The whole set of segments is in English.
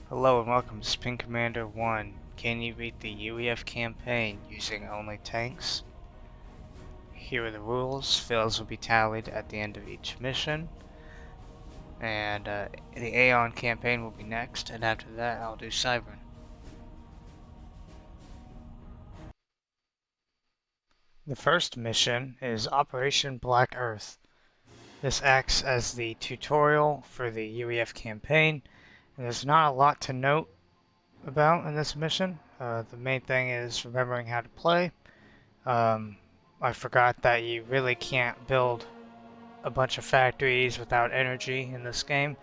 Hello and welcome to Spin Commander 1. Can you beat the UEF campaign using only tanks? Here are the rules. Fails will be tallied at the end of each mission. And the Aeon campaign will be next, and after that I'll do Cybern. The first mission is Operation Black Earth. This acts as the tutorial for the UEF campaign, and there's not a lot to note about in this mission. The main thing is remembering how to play. I forgot that you really can't build a bunch of factories without energy in this game,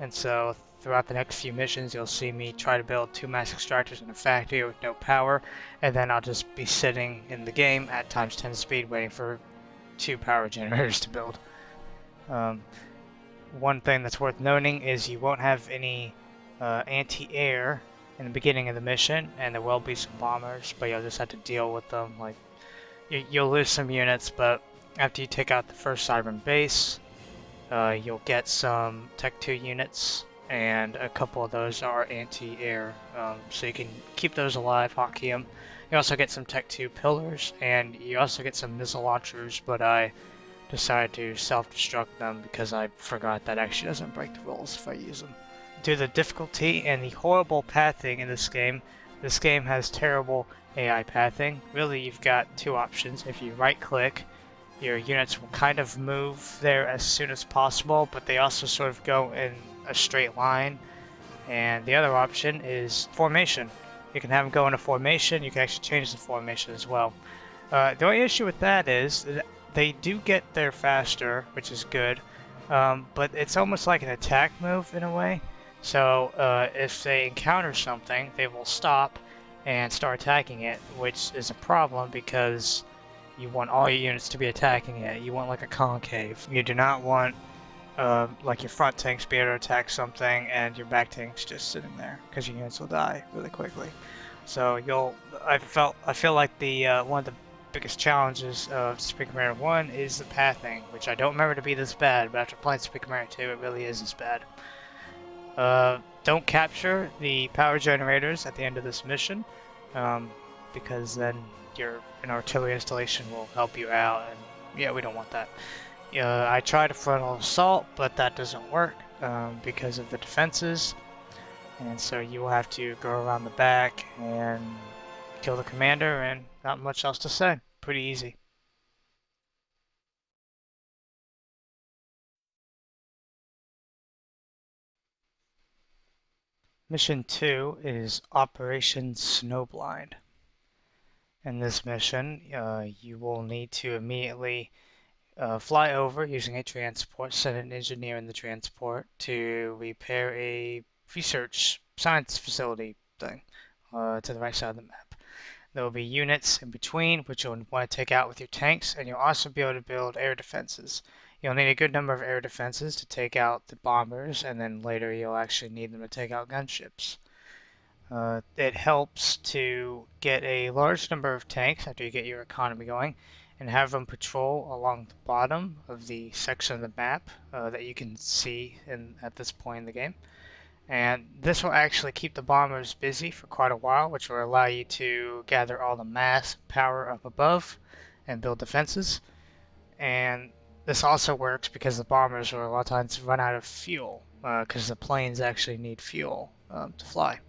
and so throughout the next few missions you'll see me try to build 2 mass extractors in a factory with no power, and then I'll just be sitting in the game at times 10 speed waiting for 2 power generators to build. One thing that's worth noting is you won't have any anti-air in the beginning of the mission, and there will be some bombers, but you'll just have to deal with them. Like, you'll lose some units, but after you take out the first Cybern base, you'll get some Tech 2 units, and a couple of those are anti-air, so you can keep those alive, hotkey them. You also get some Tech 2 pillars, and you also get some missile launchers, but I decided to self-destruct them because I forgot that actually doesn't break the rules if I use them. Due to the difficulty and the horrible pathing in this game has terrible AI pathing. Really, you've got 2 options. If you right-click, your units will kind of move there as soon as possible, but they also sort of go in a straight line. And the other option is formation. You can have them go in a formation. You can actually change the formation as well. The only issue with that is they do get there faster, which is good, but it's almost like an attack move in a way. So if they encounter something, they will stop and start attacking it, which is a problem because you want all your units to be attacking it. You want like a concave. You do not want like your front tanks be able to attack something and your back tanks just sitting there, because your units will die really quickly. So I feel like the one of the biggest challenges of Spin Commander 1 is the pathing, which I don't remember to be this bad, but after playing Spin Commander 2, it really is this bad. Don't capture the power generators at the end of this mission, because then an artillery installation will help you out, and yeah, we don't want that. I tried a frontal assault, but that doesn't work because of the defenses, and so you will have to go around the back and kill the commander, and not much else to say. Pretty easy. Mission 2 is Operation Snowblind. In this mission, you will need to immediately fly over using a transport, send an engineer in the transport to repair a research science facility thing to the right side of the map. There will be units in between which you'll want to take out with your tanks, and you'll also be able to build air defenses. You'll need a good number of air defenses to take out the bombers, and then later you'll actually need them to take out gunships. It helps to get a large number of tanks after you get your economy going, and have them patrol along the bottom of the section of the map that you can see at this point in the game. And this will actually keep the bombers busy for quite a while, which will allow you to gather all the mass power up above and build defenses. And this also works because the bombers will a lot of times run out of fuel, because the planes actually need fuel to fly.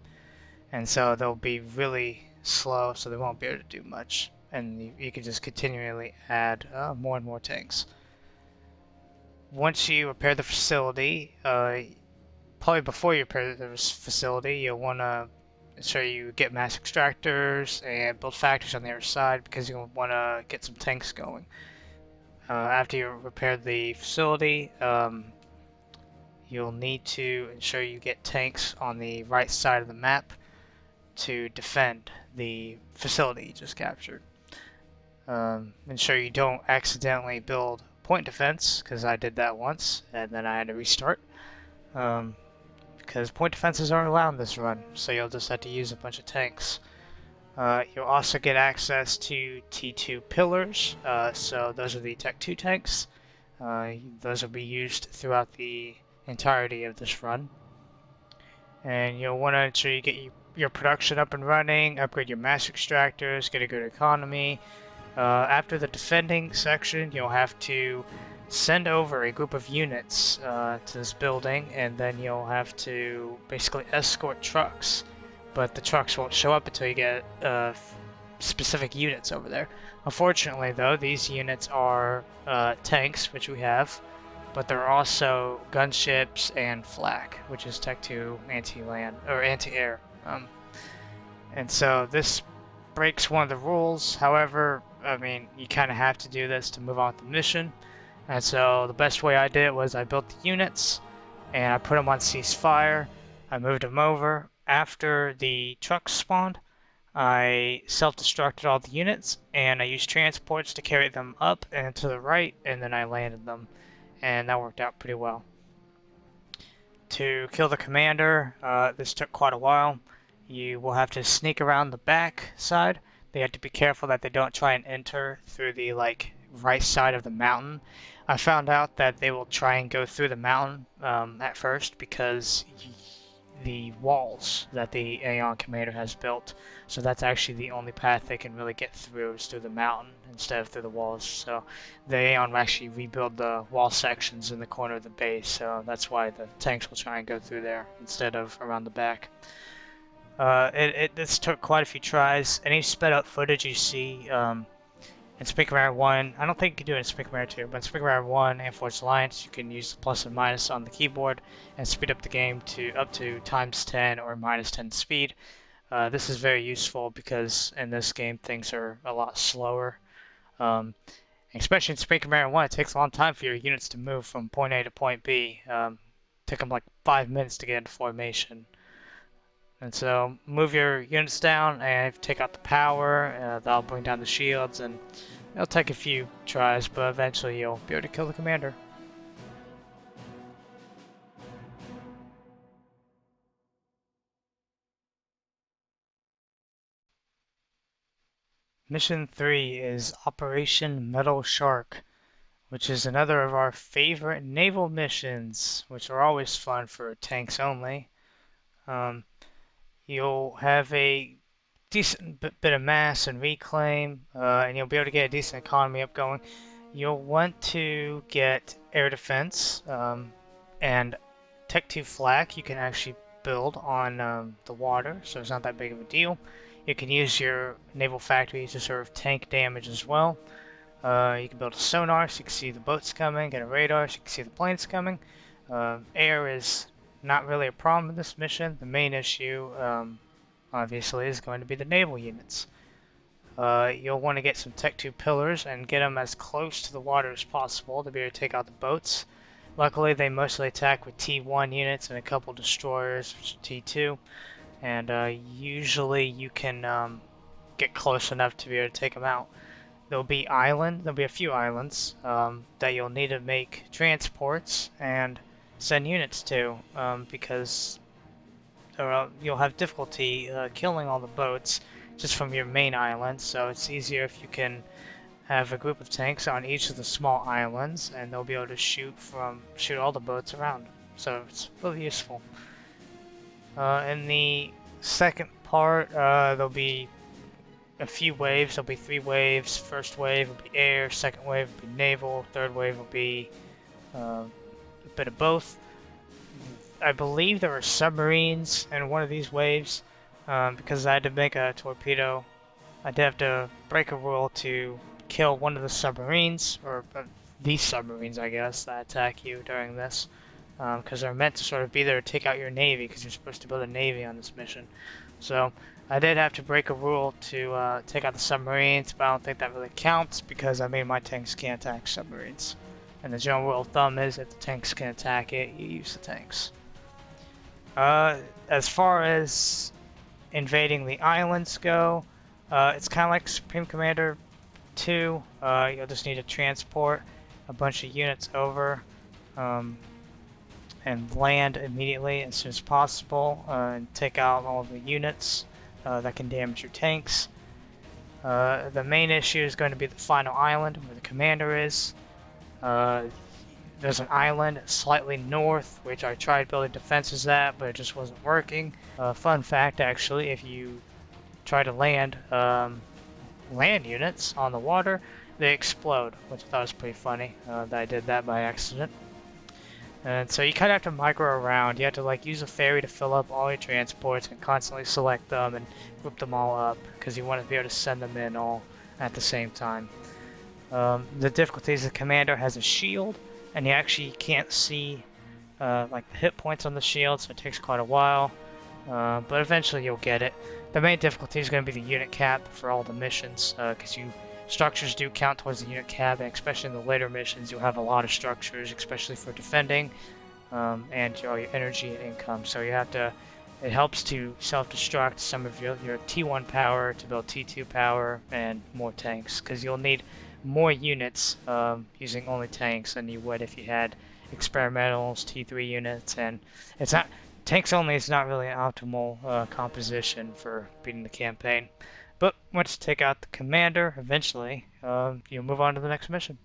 And so they'll be really slow, so they won't be able to do much. And you can just continually add more and more tanks. Once you repair the facility, probably before you repair the facility, you'll want to ensure you get mass extractors and build factories on the other side, because you'll want to get some tanks going. After you repair the facility, you'll need to ensure you get tanks on the right side of the map to defend the facility you just captured. Ensure you don't accidentally build point defense, because I did that once and then I had to restart. Because point defenses aren't allowed in this run, so you'll just have to use a bunch of tanks. You'll also get access to T2 pillars, so those are the Tech 2 tanks. Those will be used throughout the entirety of this run. and you'll want to ensure you get your production up and running, upgrade your mass extractors, get a good economy. After the defending section, you'll have to send over a group of units to this building, and then you'll have to basically escort trucks. But the trucks won't show up until you get specific units over there. Unfortunately, though, these units are tanks, which we have, but there are also gunships and flak, which is Tech 2 anti-land or anti-air. And so this breaks one of the rules. However, I mean, you kind of have to do this to move on with the mission. And so the best way I did it was I built the units and I put them on ceasefire. I moved them over. After the trucks spawned, I self-destructed all the units and I used transports to carry them up and to the right, and then I landed them. And that worked out pretty well. To kill the commander, this took quite a while. You will have to sneak around the back side. They have to be careful that they don't try and enter through the right side of the mountain. I found out that they will try and go through the mountain at first because the walls that the Aeon commander has built. So that's actually the only path they can really get through is through the mountain instead of through the walls. So the Aeon will actually rebuild the wall sections in the corner of the base. So that's why the tanks will try and go through there instead of around the back. This took quite a few tries. Any sped up footage you see in Spring Commander 1, I don't think you can do it in Spring Commander 2, but in Spring Commander 1 and Forged Alliance, you can use the plus and minus on the keyboard and speed up the game to up to ×10 or -10 speed. This is very useful because in this game things are a lot slower. Especially in Spring Commander 1, it takes a long time for your units to move from point A to point B. Took them like 5 minutes to get into formation. And so move your units down and take out the power. That'll bring down the shields, and it'll take a few tries, but eventually you'll be able to kill the commander. Mission 3 is Operation Metal Shark, which is another of our favorite naval missions, which are always fun for tanks only. You'll have a decent bit of mass and reclaim, and you'll be able to get a decent economy up going. You'll want to get air defense and Tech 2 flak you can actually build on the water, so it's not that big of a deal. You can use your naval factories to serve tank damage as well. You can build a sonar so you can see the boats coming, get a radar so you can see the planes coming. Air is not really a problem in this mission. The main issue, obviously, is going to be the naval units. You'll want to get some Tech 2 pillars and get them as close to the water as possible to be able to take out the boats. Luckily, they mostly attack with T1 units and a couple destroyers, which are T2. And usually you can get close enough to be able to take them out. There'll be a few islands that you'll need to make transports and send units to, because you'll have difficulty killing all the boats just from your main island, so it's easier if you can have a group of tanks on each of the small islands, and they'll be able to shoot all the boats around. So it's really useful. In the second part, there'll be a few waves. There'll be 3 waves. First wave will be air, second wave will be naval, third wave will be a bit of both. I believe there were submarines in one of these waves, because I had to make a torpedo. I did have to break a rule to kill one of the submarines, or these submarines, I guess, that attack you during this, because they're meant to sort of be there to take out your navy, because you're supposed to build a navy on this mission. So I did have to break a rule to take out the submarines, but I don't think that really counts because I made my tanks can't attack submarines. And the general rule of thumb is if the tanks can attack it, you use the tanks. As far as invading the islands go, it's kind of like Supreme Commander 2. You'll just need to transport a bunch of units over and land immediately as soon as possible and take out all of the units that can damage your tanks. The main issue is going to be the final island where the commander is. there's an island slightly north, which I tried building defenses at, but it just wasn't working. Fun fact, actually, if you try to land land units on the water, they explode, which I thought was pretty funny that I did that by accident. And so you kind of have to micro around. You have to like use a ferry to fill up all your transports and constantly select them and group them all up because you want to be able to send them in all at the same time. The difficulty is the commander has a shield and you actually can't see like the hit points on the shield, so it takes quite a while. But eventually you'll get it. The main difficulty is going to be the unit cap for all the missions, because structures do count towards the unit cap, and especially in the later missions you'll have a lot of structures, especially for defending, and all your energy and income. So you have to, it helps to self-destruct some of your T1 power to build T2 power and more tanks, because you'll need more units using only tanks than you would if you had experimentals, T3 units, and it's not... Tanks only is not really an optimal composition for beating the campaign. But once you take out the commander, eventually, you'll move on to the next mission.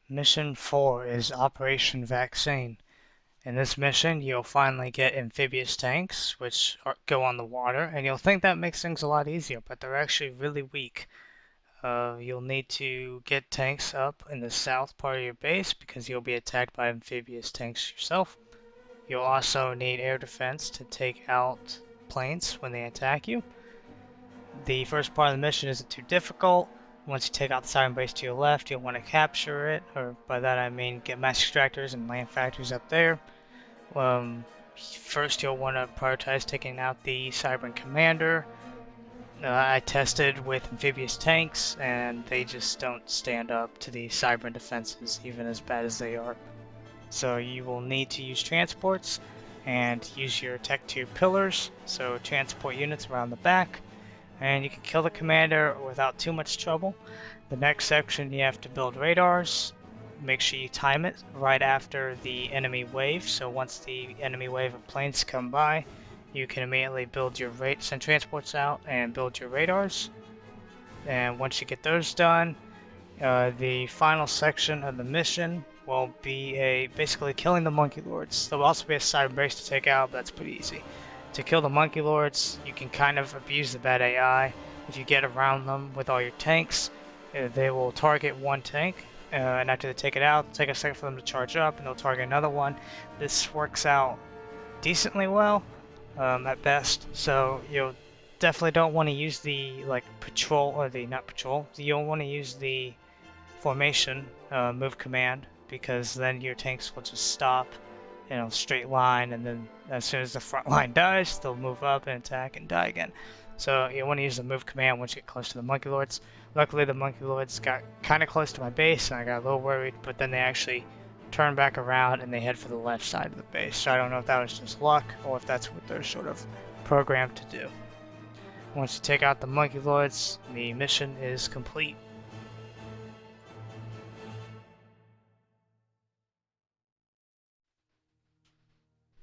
Mission 4 is Operation Vaccine. In this mission, you'll finally get amphibious tanks, which go on the water, and you'll think that makes things a lot easier, but they're actually really weak. You'll need to get tanks up in the south part of your base because you'll be attacked by amphibious tanks yourself. You'll also need air defense to take out planes when they attack you. The first part of the mission isn't too difficult. Once you take out the siren base to your left, you'll want to capture it, or by that I mean get mass extractors and land factories up there. First you'll want to prioritize taking out the Cybran commander. I tested with amphibious tanks, and they just don't stand up to the Cybran defenses, even as bad as they are. So you will need to use transports and use your Tech 2 pillars, so transport units around the back, and you can kill the commander without too much trouble. The next section you have to build radars. Make sure you time it right after the enemy wave, so once the enemy wave of planes come by, you can immediately build your send transports out and build your radars. And once you get those done, the final section of the mission will be basically killing the Monkey Lords. There will also be a side base to take out, but that's pretty easy. To kill the Monkey Lords, you can kind of abuse the bad AI. If you get around them with all your tanks, they will target one tank, and after they take it out, it'll take a second for them to charge up, and they'll target another one. This works out decently well. At best, so you definitely don't want to use the patrol, or the not patrol. You don't want to use the formation move command, because then your tanks will just stop in a straight line, and then as soon as the front line dies, they'll move up and attack and die again. So you want to use the move command once you get close to the Monkey Lords. Luckily, the Monkey Lords got kind of close to my base, and I got a little worried, but then they actually turn back around and they head for the left side of the base. So I don't know if that was just luck or if that's what they're sort of programmed to do. Once you take out the Monkey Lords, the mission is complete.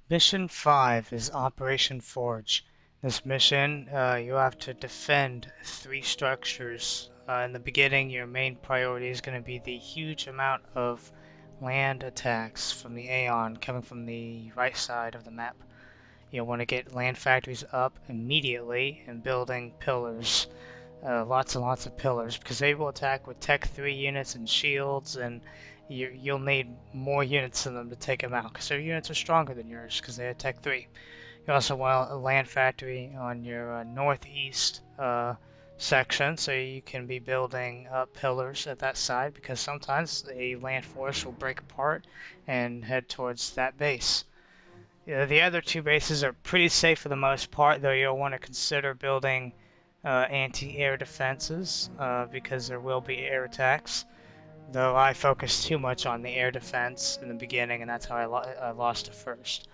Mission 5 is Operation Forge. This mission, you have to defend 3 structures. In the beginning, your main priority is going to be the huge amount of land attacks from the Aeon coming from the right side of the map. You'll want to get land factories up immediately and building pillars. Lots and lots of pillars, because they will attack with Tech 3 units and shields, and you'll need more units than them to take them out, because their units are stronger than yours, because they have Tech 3. You also want a land factory on your northeast section, so you can be building up pillars at that side, because sometimes a land force will break apart and head towards that base. The other 2 bases are pretty safe for the most part, though you'll want to consider building anti-air defenses, because there will be air attacks, though I focused too much on the air defense in the beginning, and that's how I lost it first.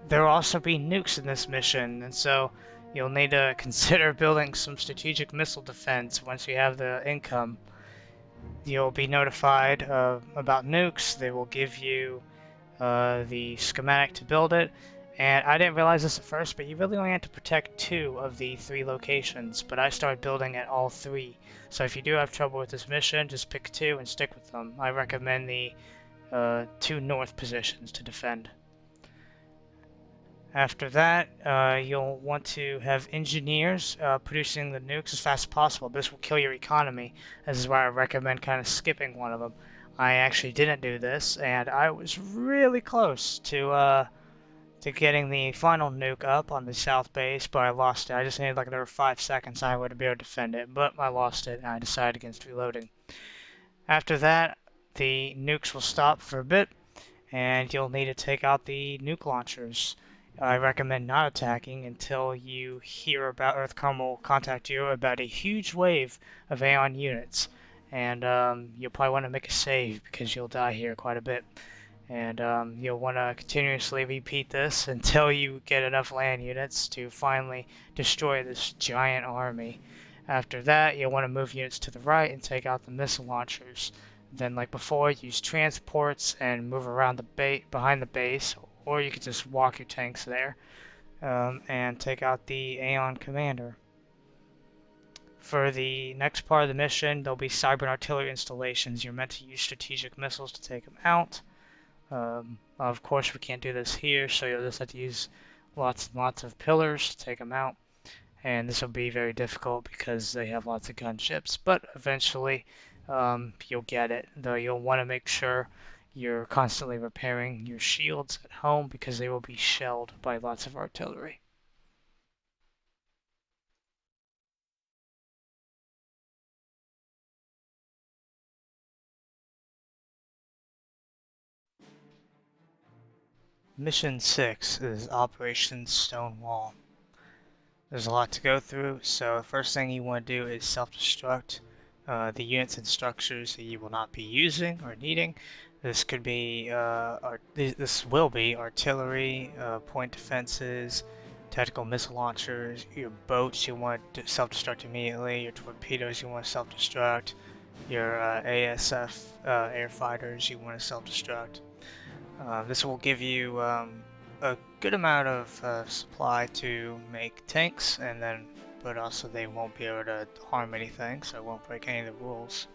There will also be nukes in this mission, and so you'll need to consider building some strategic missile defense. Once you have the income, you'll be notified about nukes. They will give you the schematic to build it, And I didn't realize this at first, but you really only have to protect 2 of the 3 locations, but I started building at all 3. So if you do have trouble with this mission, just pick 2 and stick with them. I recommend the 2 north positions to defend. After that, you'll want to have engineers producing the nukes as fast as possible. This will kill your economy. This is why I recommend kind of skipping one of them. I actually didn't do this, and I was really close to getting the final nuke up on the south base, but I lost it. I just needed like another 5 seconds. I would be able to defend it, but I lost it, and I decided against reloading. After that, the nukes will stop for a bit, and you'll need to take out the nuke launchers. I recommend not attacking until you hear about EarthCom will contact you about a huge wave of Aeon units. And you'll probably want to make a save because you'll die here quite a bit. And you'll want to continuously repeat this until you get enough land units to finally destroy this giant army. After that, you'll want to move units to the right and take out the missile launchers. Then, like before, use transports and move around the behind the base, or you could just walk your tanks there and take out the Aeon commander. For the next part of the mission, there'll be cyber and artillery installations. You're meant to use strategic missiles to take them out. Of course, we can't do this here, so you'll just have to use lots and lots of pillars to take them out. And this will be very difficult because they have lots of gunships, but eventually you'll get it. Though you'll want to make sure you're constantly repairing your shields at home because they will be shelled by lots of artillery. Mission 6 is Operation Stonewall. There's a lot to go through, so the first thing you want to do is self-destruct the units and structures that you will not be using or needing. This could be, this will be artillery, point defenses, tactical missile launchers, your boats you want to self-destruct immediately, your torpedoes you want to self-destruct, your ASF air fighters you want to self-destruct. This will give you a good amount of supply to make tanks, and then, but also they won't be able to harm anything, so it won't break any of the rules.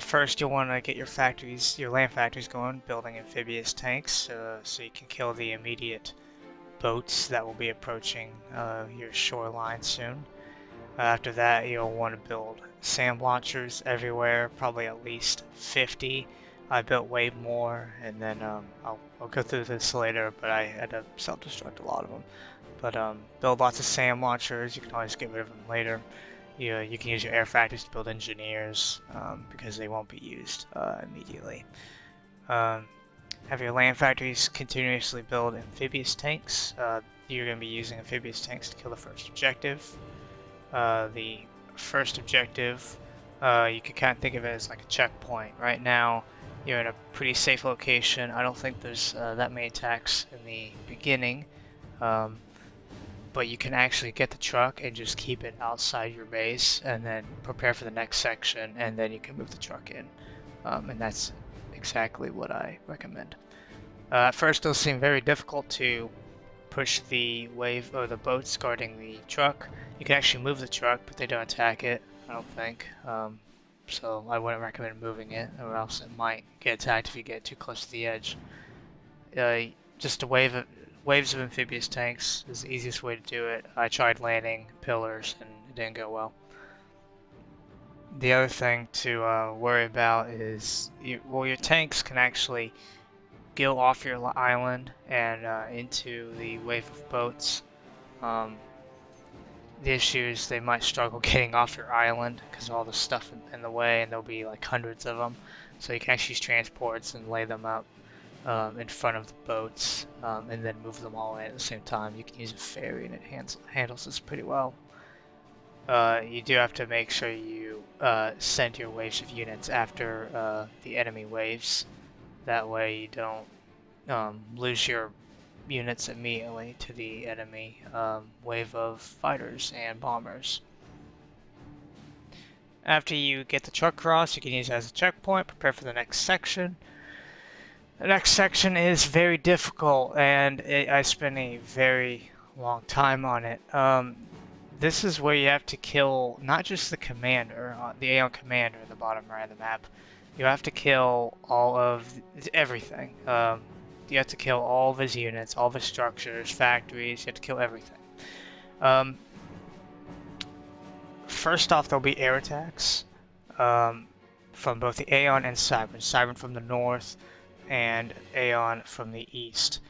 First, you'll want to get your land factories going, building amphibious tanks, so you can kill the immediate boats that will be approaching your shoreline soon. After that, you'll want to build SAM launchers everywhere, probably at least 50. I built way more, and then I'll go through this later, but I had to self-destruct a lot of them. But build lots of SAM launchers. You can always get rid of them later. You can use your air factories to build engineers because they won't be used immediately. Have your land factories continuously build amphibious tanks. You're going to be using amphibious tanks to kill the first objective. The first objective, you could kind of think of it as like a checkpoint. Right now, you're in a pretty safe location. I don't think there's that many attacks in the beginning, but you can actually get the truck and just keep it outside your base and then prepare for the next section, and then you can move the truck in. And that's exactly what I recommend. At first, it'll seem very difficult to push the wave or the boats guarding the truck. You can actually move the truck, but they don't attack it, I don't think. So I wouldn't recommend moving it, or else it might get attacked if you get too close to the edge. Just waves of amphibious tanks is the easiest way to do it. I tried landing pillars and it didn't go well. The other thing to worry about is, your tanks can actually go off your island and into the wave of boats. The issue is they might struggle getting off your island because of all the stuff in the way, and there'll be like hundreds of them. So you can actually use transports and lay them up in front of the boats, and then move them all in at the same time. You can use a ferry and it handles this pretty well. You do have to make sure you send your waves of units after the enemy waves. That way you don't lose your units immediately to the enemy wave of fighters and bombers. After you get the truck across, you can use it as a checkpoint, prepare for the next section. The next section is very difficult, and I spent a very long time on it. This is where you have to kill not just the commander, the Aeon commander in the bottom right of the map. You have to kill all of everything. You have to kill all of his units, all of his structures, factories. You have to kill everything. First off, there'll be air attacks from both the Aeon and Siren. Siren from the north and Aeon from the east.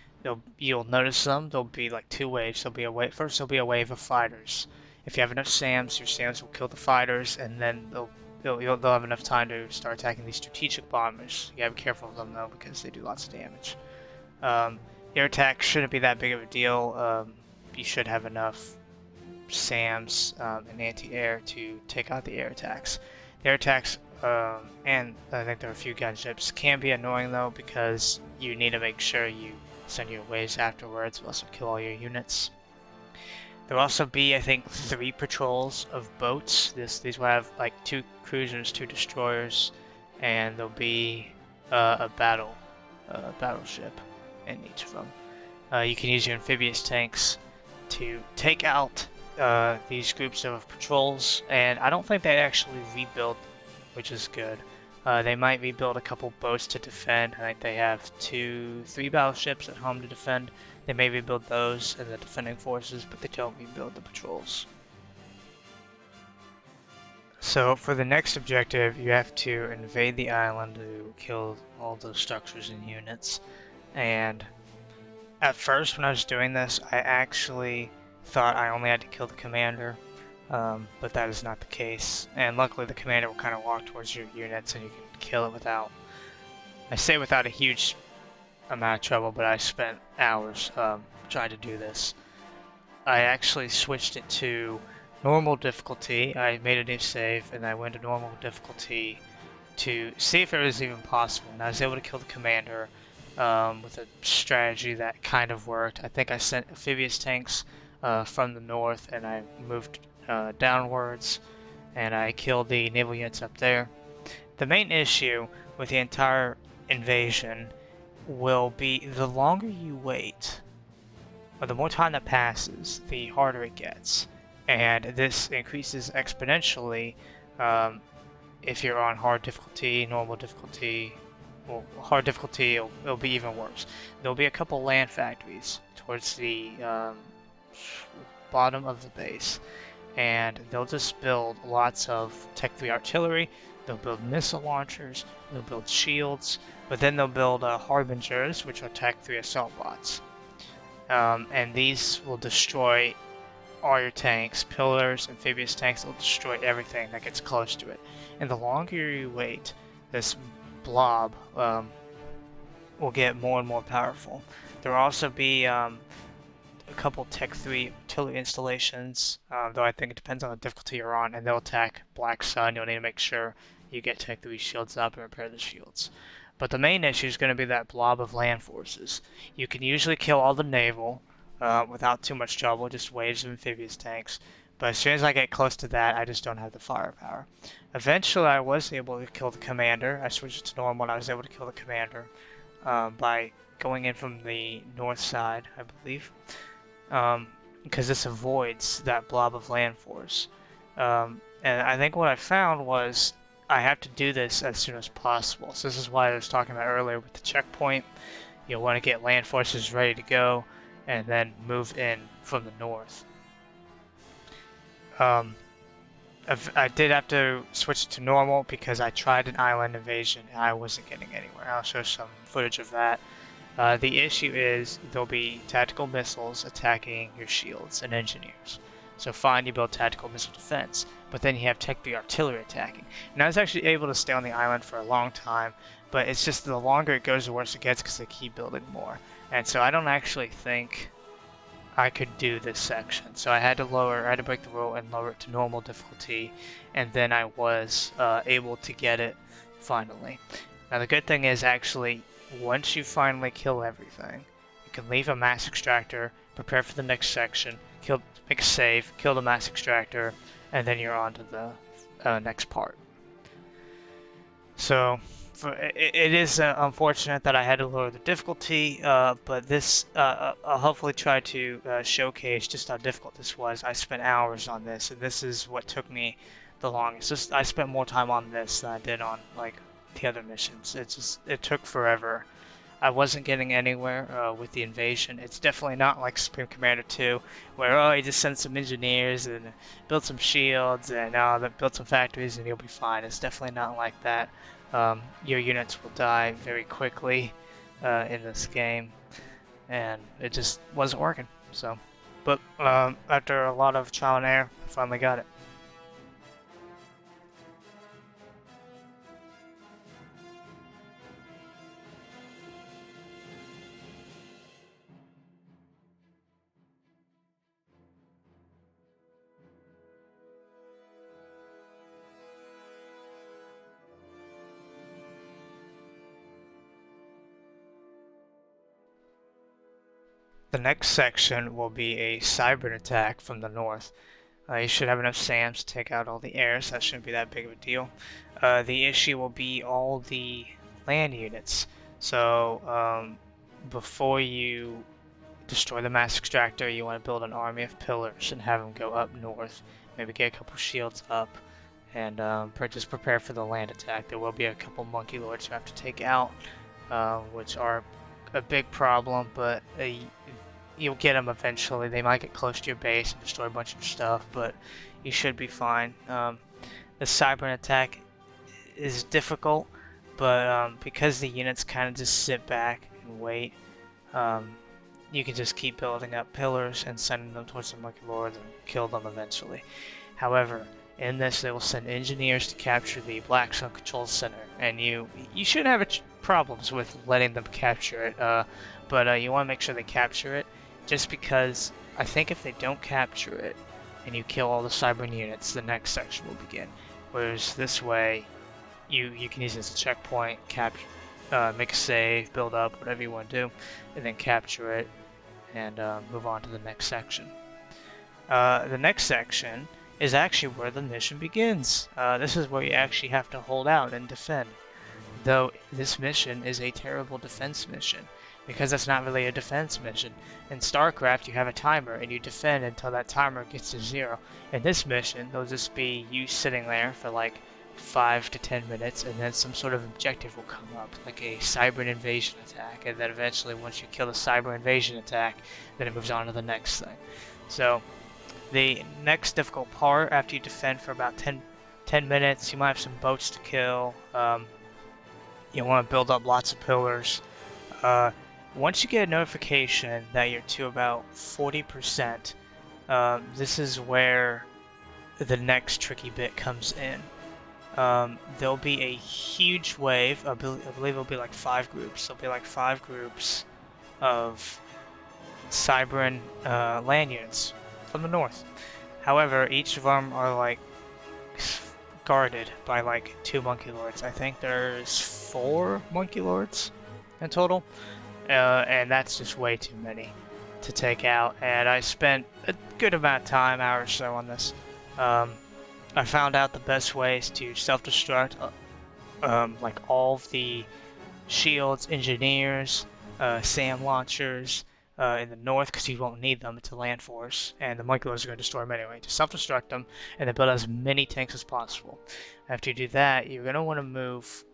You'll notice them. There'll be like two waves. There'll be a wave. First, there'll be a wave of fighters. If you have enough SAMs, your SAMs will kill the fighters, and then they'll have enough time to start attacking these strategic bombers. You gotta be careful of them though, because they do lots of damage. Air attack shouldn't be that big of a deal. You should have enough SAMs and anti-air to take out the air attacks. The air attacks, and I think there are a few gunships, can be annoying though, because you need to make sure you send your waves afterwards. Will also kill all your units. There will also be, I think, 3 patrols of boats. These will have like 2 cruisers, 2 destroyers, and there'll be a battleship in each of them. You can use your amphibious tanks to take out these groups of patrols, and I don't think they actually rebuild, which is good. They might rebuild a couple boats to defend. I think they have 2-3 battleships at home to defend. They may rebuild those in the defending forces, but they don't rebuild the patrols. So for the next objective, you have to invade the island to kill all those structures and units. And at first, when I was doing this, I actually thought I only had to kill the commander, but that is not the case. And luckily, the commander will kind of walk towards your units, and you can kill it without, I say without a huge amount of trouble, but I spent hours trying to do this. I actually switched it to normal difficulty. I made a new save, and I went to normal difficulty to see if it was even possible. And I was able to kill the commander with a strategy that kind of worked. I think I sent amphibious tanks from the north, and I moved downwards, and I killed the naval units up there. The main issue with the entire invasion will be the longer you wait, or the more time that passes, the harder it gets. And this increases exponentially if you're on hard difficulty, normal difficulty. Well, hard difficulty, it'll be even worse. There'll be a couple land factories towards the bottom of the base, and they'll just build lots of Tech 3 artillery. They'll build missile launchers, they'll build shields, but then they'll build harbingers, which are Tech 3 assault bots. And these will destroy all your tanks, pillars, amphibious tanks. Will destroy everything that gets close to it. And the longer you wait, this blob will get more and more powerful. There will also be a couple Tech 3 artillery installations, though I think it depends on the difficulty you're on, and they'll attack Black Sun. You'll need to make sure you get Tech 3 shields up and repair the shields. But the main issue is going to be that blob of land forces. You can usually kill all the naval without too much trouble, just waves of amphibious tanks. But as soon as I get close to that, I just don't have the firepower. Eventually, I was able to kill the commander. I switched to normal, and I was able to kill the commander by going in from the north side, I believe, because this avoids that blob of land force. And I think what I found was I have to do this as soon as possible. So this is why I was talking about earlier with the checkpoint. You'll want to get land forces ready to go, and then move in from the north. I did have to switch to normal because I tried an island invasion and I wasn't getting anywhere. I'll show some footage of that. The issue is there'll be tactical missiles attacking your shields and engineers. So fine, you build tactical missile defense, but then you have Tech 3 artillery attacking. And I was actually able to stay on the island for a long time, but it's just the longer it goes, the worse it gets because they keep building more. And so I don't actually think I could do this section. So I had to break the rule and lower it to normal difficulty, and then I was able to get it finally. Now the good thing is actually, once you finally kill everything, you can leave a mass extractor, prepare for the next section, make a save, kill the mass extractor, and then you're on to the next part. So it is unfortunate that I had to lower the difficulty, but this I'll hopefully try to showcase just how difficult this was. I spent hours on this, and this is what took me the longest. I spent more time on this than I did on like the other missions. It took forever. I wasn't getting anywhere with the invasion. It's definitely not like Supreme Commander 2, where you just send some engineers and build some shields and build some factories and you'll be fine. It's definitely not like that. Your units will die very quickly in this game, and it just wasn't working. So, but after a lot of trial and error, I finally got it. The next section will be a cyber attack from the north. You should have enough SAMs to take out all the airs. That shouldn't be that big of a deal. The issue will be all the land units. So before you destroy the mass extractor, you want to build an army of pillars and have them go up north. Maybe get a couple shields up and just prepare for the land attack. There will be a couple monkey lords you have to take out, which are a big problem, but you'll get them eventually. They might get close to your base and destroy a bunch of stuff, but you should be fine. The cyber attack is difficult, but because the units kind of just sit back and wait, you can just keep building up pillars and sending them towards the monkey lords and kill them eventually. However, in this, they will send engineers to capture the Black Sun Control Center, and you shouldn't have problems with letting them capture it, but you want to make sure they capture it, just because I think if they don't capture it and you kill all the Cybran units, the next section will begin. Whereas this way, you can use it as a checkpoint, make a save, build up, whatever you want to do, and then capture it and move on to the next section. The next section is actually where the mission begins. This is where you actually have to hold out and defend. Though this mission is a terrible defense mission, because it's not really a defense mission. In StarCraft, you have a timer, and you defend until that timer gets to 0. In this mission, there'll just be you sitting there for like 5 to 10 minutes, and then some sort of objective will come up, like a cyber invasion attack, and then eventually once you kill the cyber invasion attack, then it moves on to the next thing. So the next difficult part, after you defend for about 10 minutes, you might have some boats to kill. You want to build up lots of pillars. Once you get a notification that you're to about 40%, this is where the next tricky bit comes in. There'll be a huge wave, I believe it'll be like 5 groups. There'll be like 5 groups of Cybran land units from the north. However, each of them are like guarded by like 2 monkey lords. I think there's 4 monkey lords in total, and that's just way too many to take out. And I spent a good amount of time, hour or so, on this. I found out the best ways to self-destruct like all of the shields, engineers, SAM launchers in the north, because you won't need them. It's a land force, and the monkey lords are going to destroy them anyway. To self-destruct them and then build as many tanks as possible. After you do that, you're going to want to move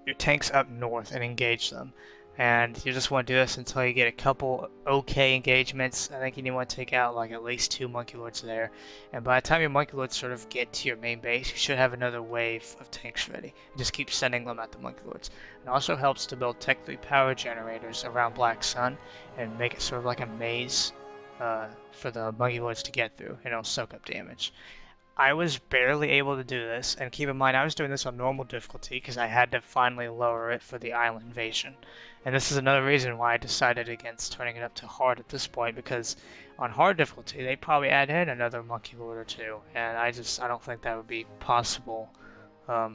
your tanks up north and engage them. And you just want to do this until you get a couple okay engagements. I think you want to take out like at least 2 monkey lords there. And by the time your monkey lords sort of get to your main base, you should have another wave of tanks ready. And just keep sending them at the monkey lords. It also helps to build Tech 3 power generators around Black Sun and make it sort of like a maze for the monkey lords to get through, and it'll soak up damage. I was barely able to do this, and keep in mind I was doing this on normal difficulty because I had to finally lower it for the island invasion. And this is another reason why I decided against turning it up to hard at this point, because on hard difficulty they probably add in another monkey lord or 2, and I don't think that would be possible. I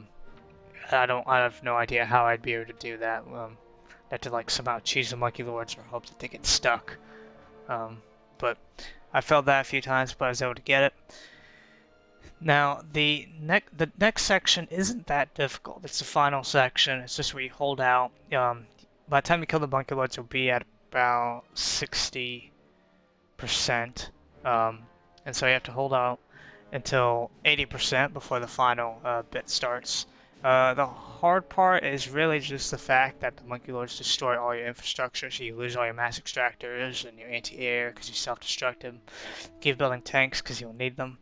have no idea how I'd be able to do that. I have to like somehow choose the monkey lords or hope that they get stuck. But I failed that a few times, but I was able to get it. Now, the next section isn't that difficult. It's the final section. It's just where you hold out. By the time you kill the bunker lords, you'll be at about 60%. And so you have to hold out until 80% before the final bit starts. The hard part is really just the fact that the monkey lords destroy all your infrastructure, so you lose all your mass extractors and your anti-air because you self-destruct them. Keep building tanks because you'll need them.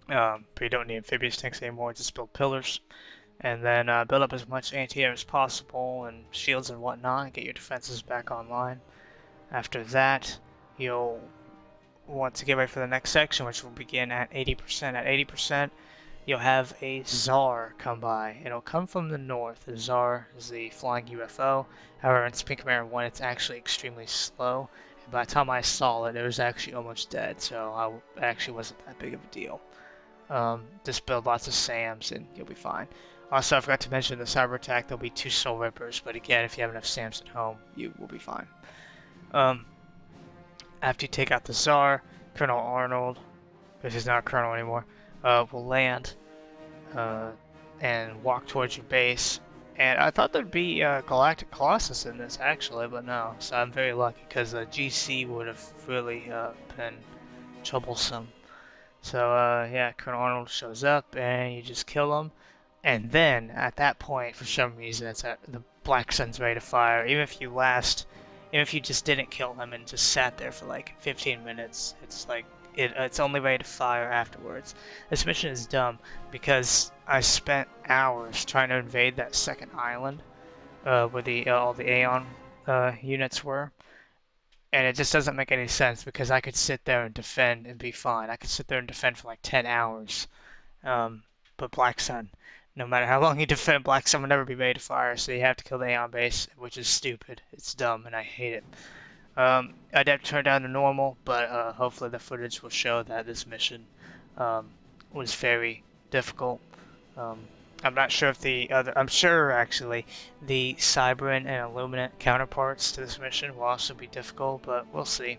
But you don't need amphibious tanks anymore, just build pillars. And then build up as much anti-air as possible and shields and whatnot, and get your defenses back online. After that, you'll want to get ready for the next section, which will begin at 80%. At 80%, you'll have a Tsar come by. It'll come from the north. The Tsar is the flying UFO. However, in Spin Commander 1, it's actually extremely slow. And by the time I saw it, it was actually almost dead, so it actually wasn't that big of a deal. Just build lots of SAMs and you'll be fine. Also, I forgot to mention the cyber attack. There'll be 2 Soul Rippers, but again, if you have enough SAMs at home, you will be fine. After you take out the Tsar, Colonel Arnold, because he's not a colonel anymore, will land and walk towards your base. And I thought there'd be Galactic Colossus in this, actually, but no. So I'm very lucky, because the GC would have really been troublesome. So, yeah, Colonel Arnold shows up, and you just kill him. And then, at that point, for some reason, the Black Sun's ready to fire. Even if you just didn't kill him and just sat there for like 15 minutes, it's like, it's only ready to fire afterwards. This mission is dumb, because I spent hours trying to invade that second island, where all the Aeon units were. And it just doesn't make any sense because I could sit there and defend and be fine. I could sit there and defend for like 10 hours. But Black Sun, no matter how long you defend, Black Sun will never be ready to fire, so you have to kill the Aeon base, which is stupid. It's dumb, and I hate it. I'd have to turn down to normal, but hopefully the footage will show that this mission was very difficult. I'm not sure if I'm sure actually the Cybran and Illuminate counterparts to this mission will also be difficult, but we'll see.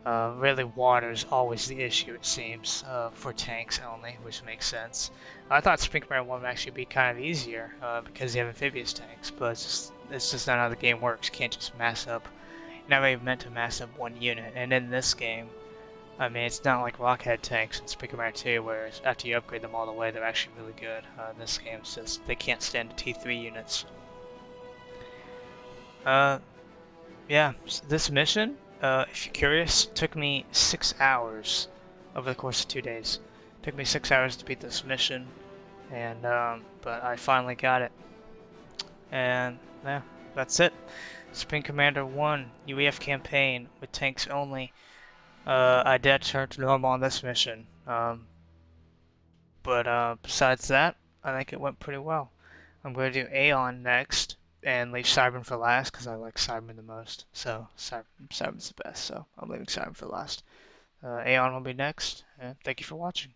Really, water is always the issue, it seems, for tanks only, which makes sense. I thought Spin Commander 1 would actually be kind of easier, because you have amphibious tanks, but it's just not how the game works. You can't just mass up. You're not really meant to mass up one unit, and in this game, I mean, it's not like Rockhead tanks in Spin Commander 2, where after you upgrade them all the way, they're actually really good. In this game, it's just, they can't stand the T3 units. Yeah, this mission, if you're curious, took me 6 hours over the course of 2 days. It took me 6 hours to beat this mission, and but I finally got it. And yeah, that's it. Spin Commander 1 UEF campaign with tanks only. I did turn to normal on this mission, but besides that, I think it went pretty well. I'm going to do Aeon next and leave Cybran for last because I like Cybran the most. So Cybran's the best, so I'm leaving Cybran for last. Aeon will be next, and thank you for watching.